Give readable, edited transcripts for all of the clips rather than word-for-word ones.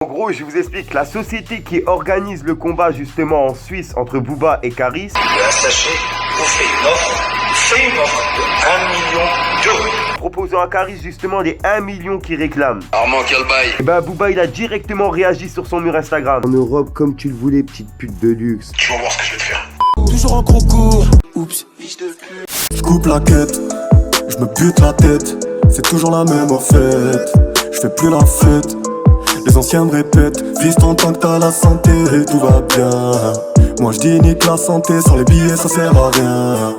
En gros, je vous explique, la société qui organise le combat justement en Suisse entre Booba et Caris, sachez, vous fait une offre de 1 million d'euros. Proposant à Caris justement les 1 million qu'il réclame. Armand, quel bail? Et bah Booba il a directement réagi sur son mur Instagram. En Europe comme tu le voulais, petite pute de luxe. Tu vas voir ce que je vais te faire. Toujours en concours, oups, je coupe la quête, je me bute la tête, c'est toujours la même en fait, je fais plus la fête, les anciens me répètent, vise ton tant que t'as la santé, tout va bien, moi je dis nique la santé, sans les billets ça sert à rien.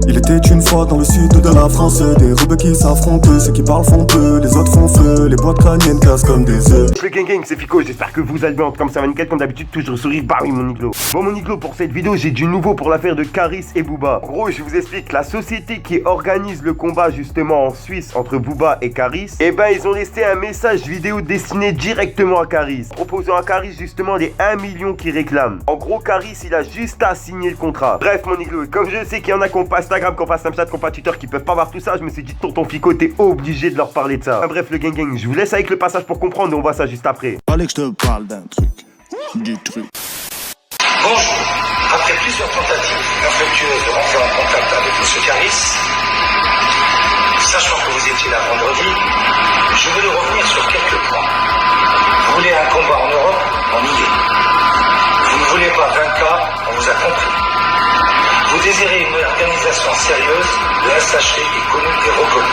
Il était une fois dans le sud de la France, des rebeux qui s'affrontent, ceux qui parlent font peu, les autres font feu, les boîtes crâniennes cassent comme des œufs. Le gang, c'est Fico, j'espère que vous allez bien, comme ça 24, comme d'habitude, toujours sourire, bah oui mon Niglo. Bon mon Niglo, pour cette vidéo, j'ai du nouveau pour l'affaire de Caris et Booba. En gros, je vous explique, la société qui organise le combat justement en Suisse entre Booba et Caris, et ben ils ont laissé un message vidéo destiné directement à Caris, proposant à Caris justement les 1 million qu'il réclame. En gros, Caris, il a juste à signer le contrat. Bref mon Niglo, comme je sais qu'il y en a qui ont pas Instagram, qu'on passe Snapchat, qu'on passe Twitter, qui peuvent pas voir tout ça, je me suis dit tonton Fico, t'es obligé de leur parler de ça. Enfin, bref le gang, je vous laisse avec le passage pour comprendre et on voit ça juste après. Fallait que je te parle d'un truc, du truc. Bonjour. Après plusieurs tentatives infructueuses de rentrer en contact avec M. Caris, sachant que vous étiez là vendredi, je voulais revenir sur quelques points. Vous voulez un combat en Europe? On y est. Vous ne voulez pas 20K? On vous a compris. Vous désirez une organisation sérieuse, le SHC est connu et reconnu.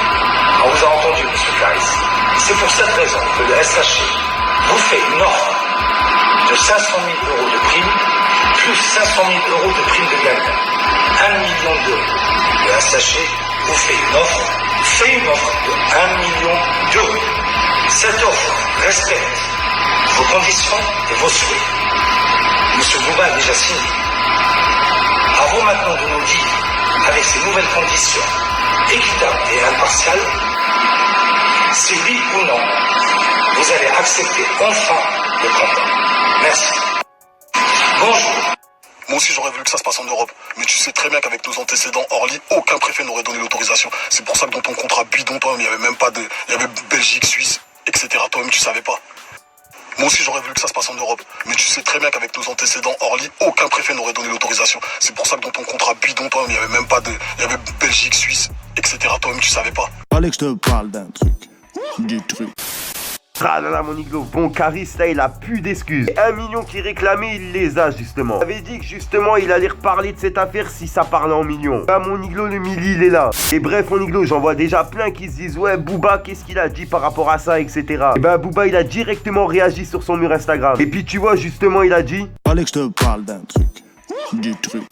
On vous a entendu, M. Caris. C'est pour cette raison que le SHC vous fait une offre de 500 000 euros de prime, plus 500 000 euros de prime de gagnant. 1 million d'euros. Le SHC vous fait une offre de 1 million d'euros. Cette offre respecte vos conditions et vos souhaits. M. Booba a déjà signé. À vous maintenant de nous dire, avec ces nouvelles conditions, équitables et impartiales, si oui ou non, vous allez accepter enfin le combat. Merci. Bonjour. Moi aussi j'aurais voulu que ça se passe en Europe, mais tu sais très bien qu'avec nos antécédents Orly, aucun préfet n'aurait donné l'autorisation. C'est pour ça que dans ton contrat bidon, toi-même, il n'y avait même pas de... Il y avait Belgique, Suisse, etc. Toi-même, tu savais pas. Moi aussi j'aurais voulu que ça se passe en Europe, mais tu sais très bien qu'avec nos antécédents Orly, aucun préfet n'aurait donné l'autorisation. C'est pour ça que dans ton contrat bidon, toi-même, il n'y avait même pas de... Il y avait Belgique, Suisse, etc. Toi-même, tu savais pas. Fallait que je te parle d'un truc, du truc. Ah là là mon Niglo, bon Caris là il a plus d'excuses. 1 million qu'il réclamait, il les a justement. Il avait dit que justement il allait reparler de cette affaire si ça parlait en millions. Bah mon Niglo, le milli il est là. Et bref mon Niglo, j'en vois déjà plein qui se disent ouais Booba qu'est-ce qu'il a dit par rapport à ça, etc. Et bah Booba il a directement réagi sur son mur Instagram. Et puis tu vois justement il a dit Fallait que je te parle d'un truc, du truc.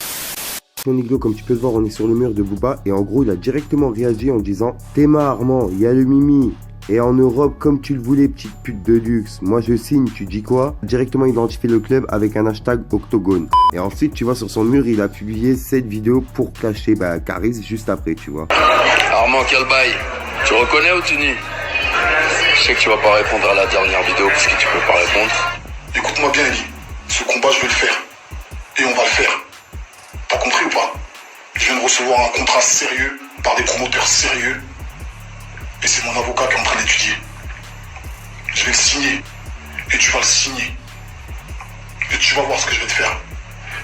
Mon Niglo, comme tu peux le voir, on est sur le mur de Booba et en gros il a directement réagi en disant t'es marre Armand, il y a le Mimi. Et en Europe, comme tu le voulais, petite pute de luxe. Moi, je signe, tu dis quoi? Directement identifier le club avec un hashtag octogone. Et ensuite, tu vois, sur son mur, il a publié cette vidéo pour cacher Caris juste après, tu vois. Armand, quel bail? Tu reconnais ou tu nies? Je sais que tu vas pas répondre à la dernière vidéo parce que tu peux pas répondre. Écoute-moi bien, Eli. Ce combat, je vais le faire. Et on va le faire. T'as compris ou pas? Je viens de recevoir un contrat sérieux par des promoteurs sérieux. Et c'est mon avocat qui est en train d'étudier. Je vais le signer. Et tu vas le signer. Et tu vas voir ce que je vais te faire.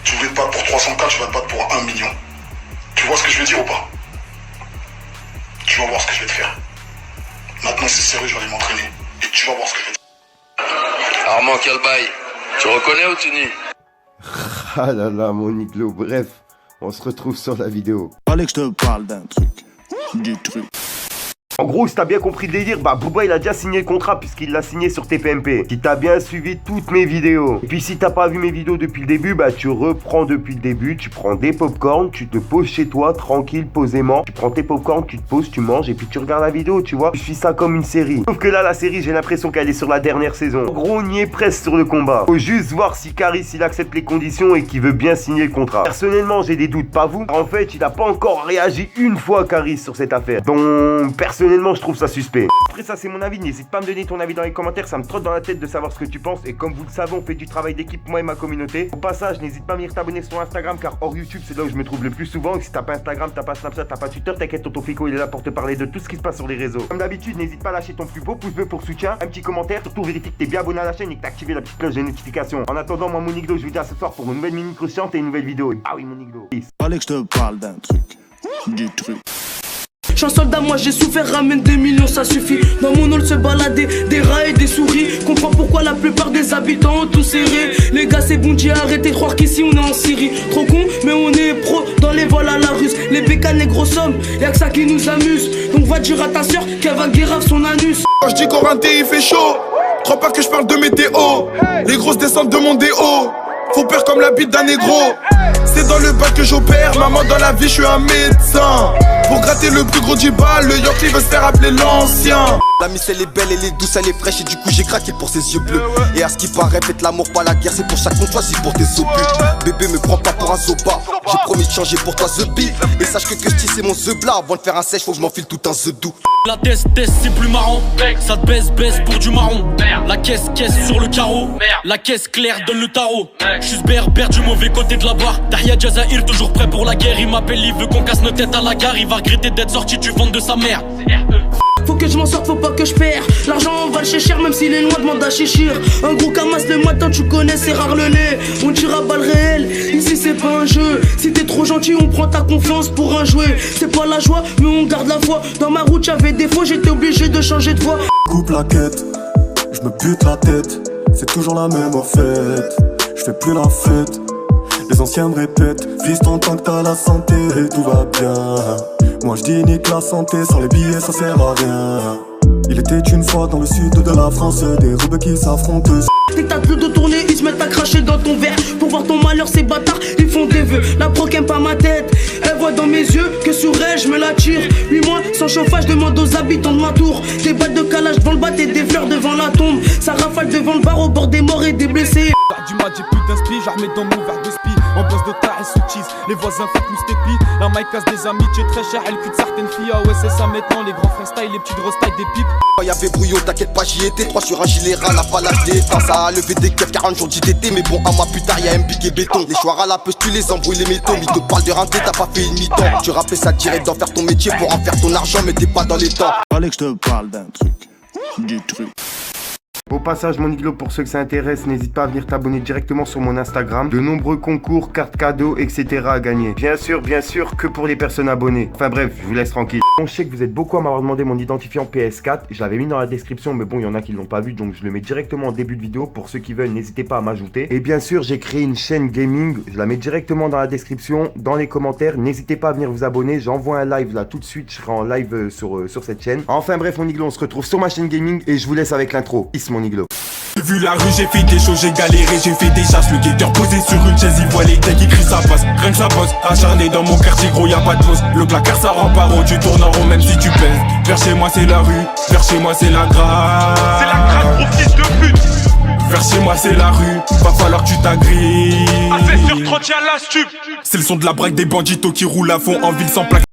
Tu voulais te battre pour 300K, tu vas te battre pour 1 million. Tu vois ce que je veux dire ou pas? Tu vas voir ce que je vais te faire. Maintenant c'est sérieux, je vais aller m'entraîner. Et tu vas voir ce que je vais te faire. Armand, quel bail? Tu reconnais ou tu nies? Ah là là, mon Niglo, bref, on se retrouve sur la vidéo. Fallait que je te parle d'un truc, du truc. En gros, si t'as bien compris le délire, Booba il a déjà signé le contrat puisqu'il l'a signé sur TPMP. Si t'as bien suivi toutes mes vidéos. Et puis si t'as pas vu mes vidéos depuis le début, tu reprends depuis le début, tu prends des popcorn, tu te poses chez toi, tranquille, posément. Tu prends tes popcorn, tu te poses, tu manges et puis tu regardes la vidéo, tu vois. Tu suis ça comme une série. Sauf que là, la série, j'ai l'impression qu'elle est sur la dernière saison. En gros, on y est presque sur le combat. Faut juste voir si Caris il accepte les conditions et qu'il veut bien signer le contrat. Personnellement, j'ai des doutes, pas vous. En fait, il a pas encore réagi une fois Caris sur cette affaire. Donc, personnellement, Personnellement, je trouve ça suspect. Après ça, c'est mon avis, n'hésite pas à me donner ton avis dans les commentaires, ça me trotte dans la tête de savoir ce que tu penses. Et comme vous le savez, on fait du travail d'équipe, moi et ma communauté. Au passage, n'hésite pas à venir t'abonner sur Instagram, car hors YouTube, c'est là où je me trouve le plus souvent. Et si t'as pas Instagram, t'as pas Snapchat, t'as pas Twitter, t'inquiète, tonton Fico, il est là pour te parler de tout ce qui se passe sur les réseaux. Comme d'habitude, n'hésite pas à lâcher ton plus beau pouce bleu pour soutien, un petit commentaire, surtout vérifie que t'es bien abonné à la chaîne et que t'as activé la petite cloche de notification. En attendant, moi, mon Iglo, je vous dis à ce soir pour une nouvelle mini croustillante et une nouvelle vidéo. Ah oui, mon Iglo. Peace. Fallait que je te parle d'un truc. Du truc. J'suis un soldat, moi j'ai souffert, ramène des millions, ça suffit. Dans mon hall se balader des rats et des souris. Comprends pourquoi la plupart des habitants ont tout serré. Les gars, c'est bon, arrêtez de croire qu'ici on est en Syrie. Trop con, mais on est pro dans les vols à la russe. Les bécanes, les gros sommes, y'a que ça qui nous amuse. Donc va dire à ta soeur qu'elle va guérir son anus. Quand je dis Corinthien il fait chaud, crois pas que je parle de météo. Les grosses descentes de mon déo, faut peur comme la bite d'un négro. C'est dans le bac que j'opère, maman dans la vie je suis un médecin. Pour gratter le plus gros du bal, le Yorkie veut se faire appeler l'ancien. La miss elle est belle, elle est douce, elle est fraîche et du coup j'ai craqué pour ses yeux bleus. Et à ce qui paraît, faites l'amour pas la guerre, c'est pour chaque compte choisi pour tes obus. Bébé me prends pas pour un zoba, j'ai promis de changer pour toi The Bee. Et sache que c'est mon The Bla, avant de faire un sèche faut que je m'enfile tout un The Doux. La test c'est plus marrant, ça te baisse pour du marron. La caisse sur le carreau, la caisse claire donne le tarot. J'suis berbère du mauvais côté de la barre. Tahia Jazair toujours prêt pour la guerre. Il m'appelle, il veut qu'on casse nos têtes à la gare. Il va regretter d'être sorti du ventre de sa mère. Faut que je m'en sorte, faut pas que je perds. L'argent on va le cher, même s'il est loin, demande à chéchir. Un gros camas le matin, tu connais, c'est rare le lait. On tire à balles réelles, ici c'est pas un jeu. Si t'es trop gentil, on prend ta confiance pour un jouet. C'est pas la joie, mais on garde la foi. Dans ma route j'avais des faux, j'étais obligé de changer de voie. Coupe la quête, je me bute la tête. C'est toujours la même en fait. Je fais plus la fête. Les anciens me répètent, fils tant que t'as la santé, tout va bien. Moi je dis nique la santé, sans les billets ça sert à rien. Il était une fois dans le sud de la France, des rebeux qui s'affrontent. Dès que t'as plus de tourner, ils se mettent à cracher dans ton verre. Pour voir ton malheur, ces bâtards, ils font des vœux. La proc aime pas ma tête, elle voit dans mes yeux que sur elle, je me la tire. 8 mois sans chauffage, demande aux habitants de ma tour. Des balles de calage devant le bat et des fleurs devant la tombe. Ça rafale devant le bar au bord des morts et des blessés. Du mat, j'ai plus d'inspi, j'armets dans mon verre de spi. Ambiance de taré sous cheese, les voisins font plus stépi. La maille casse des amitiés très chères, elle cul de certaines filles. Ah ouais, c'est ça maintenant, les grands freestyle, les petites rostailles des pipes. Quand y'avait brouillon, t'inquiète pas, j'y étais. 3 sur un gilet ras, la palage des temps. Ça a levé des keufs, 40 jours d'ITT. Mais bon, à ma putain, y'a un piqué béton. Les choirs à la peuse, tu les embrouilles les métaux. Il te parle de rentrer, t'as pas fait une mi-temps. Tu rappelles ça direct d'en faire ton métier pour en faire ton argent, mais t'es pas dans les temps. Fallait que je te parle d'un truc. Du truc. Au passage, mon Iglo, pour ceux que ça intéresse, n'hésite pas à venir t'abonner directement sur mon Instagram. De nombreux concours, cartes cadeaux, etc. à gagner. Bien sûr, que pour les personnes abonnées. Enfin bref, je vous laisse tranquille. Bon, je sais que vous êtes beaucoup à m'avoir demandé mon identifiant PS4. Je l'avais mis dans la description, mais bon, il y en a qui l'ont pas vu, donc je le mets directement en début de vidéo. Pour ceux qui veulent, n'hésitez pas à m'ajouter. Et bien sûr, j'ai créé une chaîne gaming. Je la mets directement dans la description, dans les commentaires. N'hésitez pas à venir vous abonner. J'envoie un live là tout de suite. Je serai en live sur cette chaîne. Enfin bref, mon Iglo, on se retrouve sur ma chaîne gaming et je vous laisse avec l'intro. Peace, mon Iglo. J'ai vu la rue, j'ai fait des choses, j'ai galéré, j'ai fait des chasses. Le guetteur posé sur une chaise, il voit les têtes qui crient ça passe. Rien que ça bosse, acharné dans mon quartier gros y'a pas de pause. Le placard ça rend pas rond, tu tournes en rond même si tu pèses. Vers chez moi c'est la rue, vers chez moi c'est la grâce. C'est la grâce gros fils de pute. Vers chez moi c'est la rue, va falloir que tu t'agrives. Assez sur 30 la stup. C'est le son de la braque des banditos qui roulent à fond en ville sans plaque.